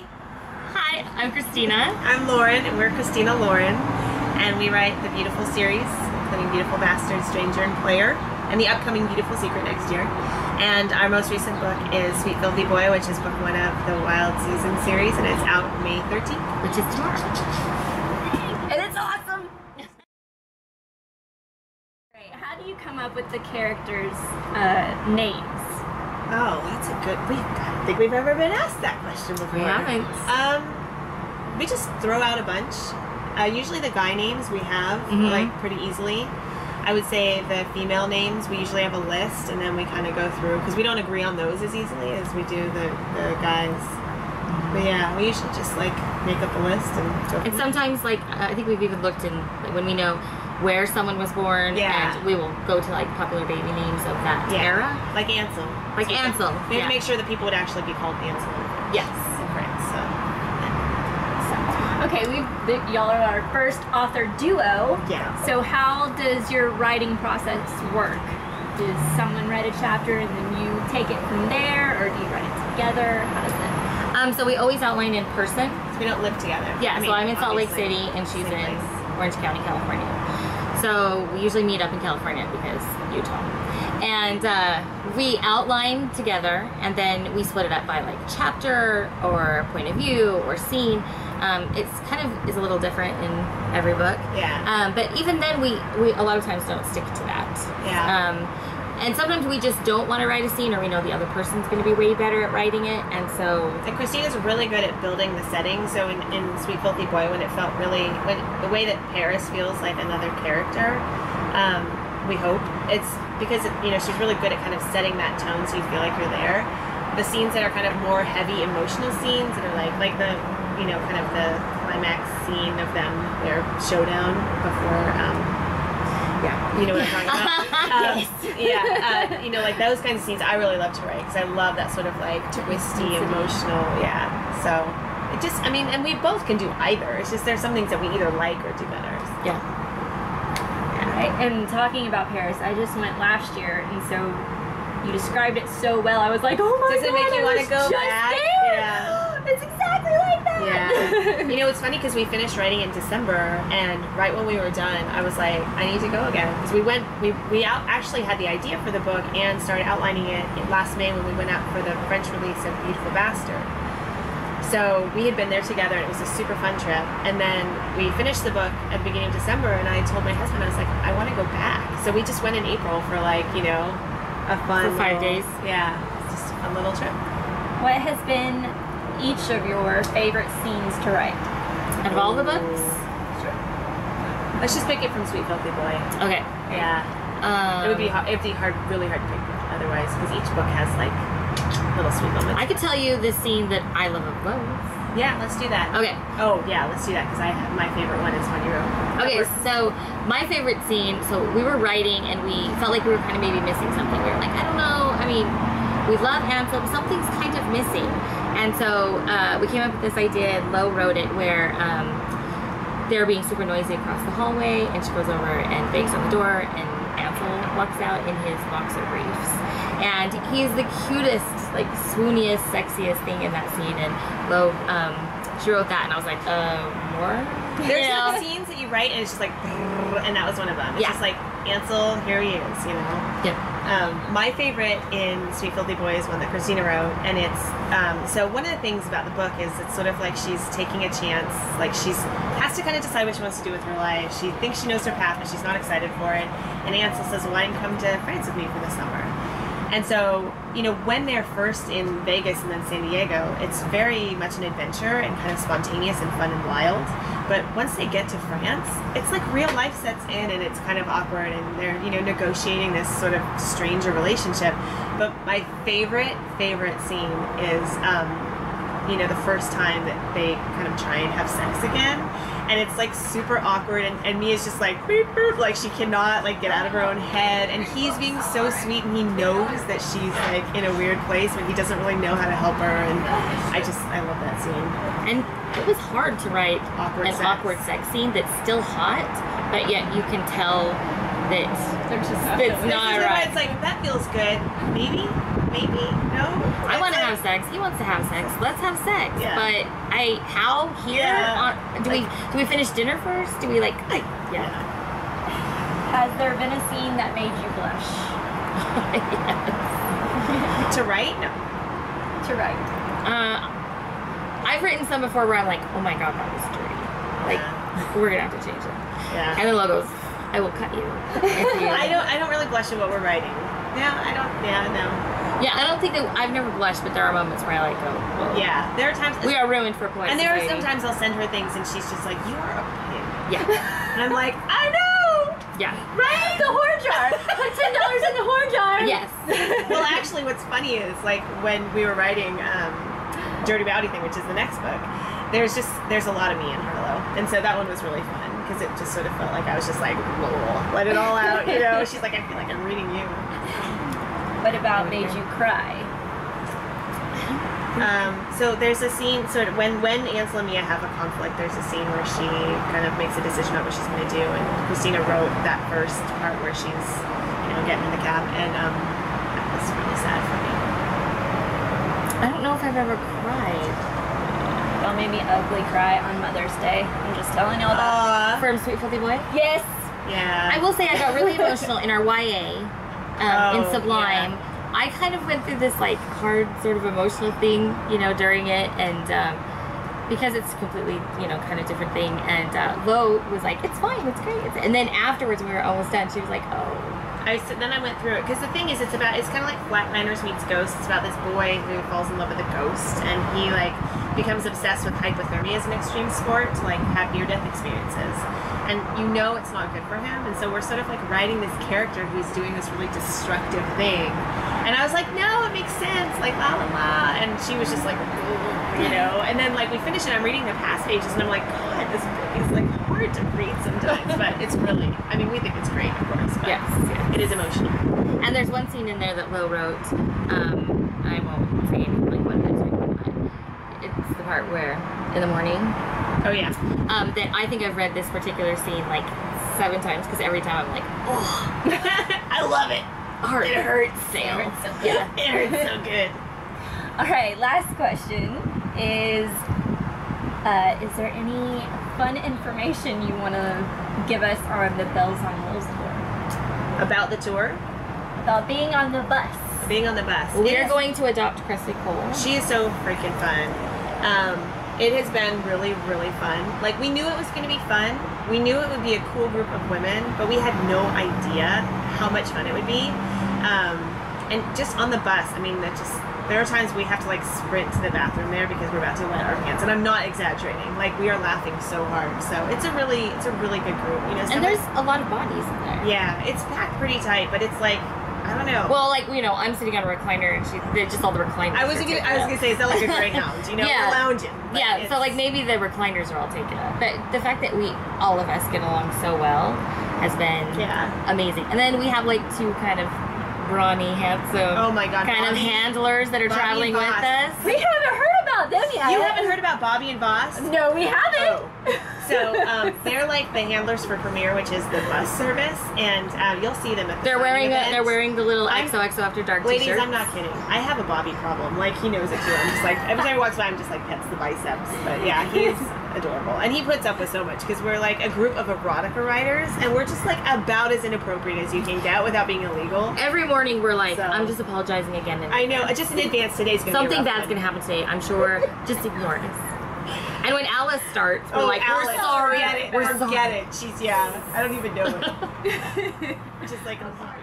Hi, I'm Christina. I'm Lauren, and we're Christina Lauren, and we write the Beautiful series, including Beautiful Bastard, Stranger, and Player, and the upcoming Beautiful Secret next year. And our most recent book is Sweet Filthy Boy, which is book 1 of the Wild Season series, and it's out May 13th. Which is tomorrow. And it's awesome! How do you come up with the characters' names? Oh, that's a good... I don't think we've ever been asked that question before. We haven't. We just throw out a bunch. Usually the guy names we have, like, pretty easily. I would say the female names, we usually have a list, and then we kind of go through, because we don't agree on those as easily as we do the guys. But yeah, we usually just, like, make up a list and go. And sometimes, like, I think we've even looked in, like, when we know where someone was born, and we will go to, like, popular baby names of that era. Like Ansel. Like Ansel. We have to make sure that people would actually be called Ansel. Yes. In France, so. Okay, y'all are our first author duo. Yeah. So how does your writing process work? Does someone write a chapter and then you take it from there, or do you write it together? How does it? So we always outline in person. So we don't live together. Yeah, so I'm in Salt Lake City and she's in Orange County, California. So we usually meet up in California because Utah. And we outline together, and then we split it up by like chapter or point of view or scene. It's kind of is a little different in every book. Yeah. But even then, we a lot of times don't stick to that. Yeah. And sometimes we just don't want to write a scene, or we know the other person's going to be way better at writing it, and so... And Christina's really good at building the setting, so in Sweet Filthy Boy, when it felt really... the way that Paris feels like another character, we hope, it's because, you know, she's really good at kind of setting that tone so you feel like you're there. The scenes that are kind of more heavy emotional scenes that are like the, you know, kind of the climax scene of them, their showdown before... yeah, you know what I'm talking about. You know, like those kinds of scenes I really love to write because I love that sort of like twisty, emotional, So it just, I mean, and we both can do either. It's just there's some things that we either like or do better. Yeah. Right. And talking about Paris, I just went last year, and so you described it so well. I was like, oh my God, does it make you want to go back? There. Yeah. It's exactly like that. Yeah. You know, it's funny because we finished writing in December, and right when we were done, I was like, I need to go again. Because we actually had the idea for the book and started outlining it last May when we went out for the French release of Beautiful Bastard. So we had been there together, and it was a super fun trip. And then we finished the book at the beginning of December, and I told my husband, I was like, I want to go back. So we just went in April for like, you know, a fun for 5 days. Yeah, it's just a fun little trip. What has been each of your favorite scenes to write? Out of all the books? Sure. Let's just pick it from Sweet Filthy Boy. Okay. Yeah. It would be hard, really hard to pick otherwise, because each book has like little sweet moments. I could tell you the scene that I love of both. Yeah, let's do that. Okay. Oh yeah, let's do that, because my favorite one is when you wrote. Okay, so my favorite scene, so we were writing and we felt like we were kind of maybe missing something. We were like, I don't know, I mean, we love Ansel, but something's kind of missing. And so we came up with this idea, and Lo wrote it, where they're being super noisy across the hallway, and she goes over and bangs on the door, and Ansel walks out in his boxer briefs. And he's the cutest, like, swooniest, sexiest thing in that scene, and Lo, she wrote that, and I was like, more? There's some scenes that you write, and it's just like, and that was one of them. It's just like, Ansel, here he is, you know? Yeah. My favorite in Sweet Filthy Boy is one that Christina wrote, and it's, so one of the things about the book is it's sort of like she's taking a chance, like has to kind of decide what she wants to do with her life. She thinks she knows her path, but she's not excited for it, and Ansel says, well, why don't you come to France with me for the summer? And so, you know, when they're first in Vegas and then San Diego, it's very much an adventure and kind of spontaneous and fun and wild. But once they get to France, it's like real life sets in, and it's kind of awkward, and they're, you know, negotiating this sort of stranger relationship. But my favorite scene is, you know, the first time that they kind of try and have sex again. And it's like super awkward, and Mia's just like beep, beep, like she cannot like get out of her own head, and he's being so sweet, and he knows that she's like in a weird place, but he doesn't really know how to help her, and I love that scene. And it was hard to write an awkward sex scene that's still hot, but yet you can tell that it's not right. It's like, that feels good, maybe, maybe, no. I want to have sex. He wants to have sex. Let's have sex. Yeah. But how here? Yeah. Do we finish dinner first? Do we like? Yeah. Has there been a scene that made you blush? Yes. To write? No. To write. I've written some before where I'm like, oh my god, that was dirty. Like, we're gonna have to change it. Yeah. And the logos, I will cut you. If you I don't really blush at what we're writing. Yeah, I don't. Yeah, no. Yeah, I don't think that I've never blushed, but there are moments where I like go. Whoa. Yeah, there are times. We are ruined for points. And there are sometimes I'll send her things and she's just like, "You are a pig." Yeah. And I'm like, "I know." Yeah. Right? The whore jar. Put $10 in the whore jar. Yes. Well, actually, what's funny is like when we were writing Dirty Bowdy Thing, which is the next book. There's a lot of me in Harlow, and so that one was really fun because it just sort of felt like I was just like, whoa, let it all out, you know. She's like, I feel like I'm reading you. What about made you cry? So there's a scene, sort of when Ansel and Mia have a conflict, there's a scene where she kind of makes a decision about what she's going to do, and Christina wrote that first part where she's, getting in the cab, and that was really sad for me. I don't know if I've ever cried. Y'all made me ugly cry on Mother's Day. I'm just telling y'all that. From Sweet Filthy Boy? Yes. Yeah. I will say I got really emotional in our YA in Sublime. Yeah. I kind of went through this like hard sort of emotional thing, during it, and because it's completely, kind of different thing. And Lo was like, "It's fine, it's great." And then afterwards, when we were almost done, she was like, "Oh." Then I went through it because the thing is, it's kind of like Flatliners meets Ghosts. It's about this boy who falls in love with a ghost, and he like becomes obsessed with hypothermia as an extreme sport to like have near-death experiences, and it's not good for him. And so we're sort of like writing this character who's doing this really destructive thing, and I was like, no, it makes sense, like la la la, and she was just like, and then like we finish it, I'm reading the past pages, and I'm like, God, this book is like hard to read sometimes, but it's really, we think it's great, of course, but Yes. it is emotional. And there's one scene in there that Lo wrote. I won't say anything like what it is, but it's the part where in the morning. Oh yeah. That I think I've read this particular scene like 7 times because every time I'm like, oh, I love it. heart. It hurts. It hurts so good. Yeah, it hurts so good. All right. Last question is there any fun information you want to give us on the Bells on Wheels tour? About the tour? About being on the bus. Being on the bus. We are going to adopt Cressley Cole. She is so freaking fun. It has been really, really fun. Like, we knew it was going to be fun. We knew it would be a cool group of women, but we had no idea how much fun it would be. And just on the bus, there are times we have to like sprint to the bathroom there because we're about to wet our pants, and I'm not exaggerating. Like, we are laughing so hard. So it's a really good group. And there's a lot of bodies in there. Yeah, it's packed pretty tight, but it's like, I don't know. Well, like, I'm sitting on a recliner, and they're just all the recliners. I was gonna say, is that like a Greyhound? Yeah. We're lounging. Yeah, so like maybe the recliners are all taken up, but the fact that all of us get along so well has been amazing. And then we have like 2 kind of brawny, handsome, oh my God, kind of handlers that are Bobby traveling with us. We haven't heard about them yet. You haven't heard about Bobby and Boss? No, we haven't. Oh. So they're like the handlers for Premier, which is the bus service, and you'll see them at the They're wearing the little I'm- XOXO After Dark Ladies, t-shirts. I'm not kidding. I have a Bobby problem. Like, he knows it too. I'm just like, every time he walks by, I'm just like, pets the biceps. But yeah, he's adorable. And he puts up with so much because we're like a group of erotica writers, and we're just like about as inappropriate as you can get without being illegal. Every morning we're like, So- I'm just apologizing again. And I know, just in advance, today's gonna something be a rough bad's one. gonna happen today. I'm sure. Just ignore us. And when Alice starts, we're like, Alice, we're sorry. Forget it. We're Forget sorry. it. She's, I don't even know it. Just like, I'm sorry.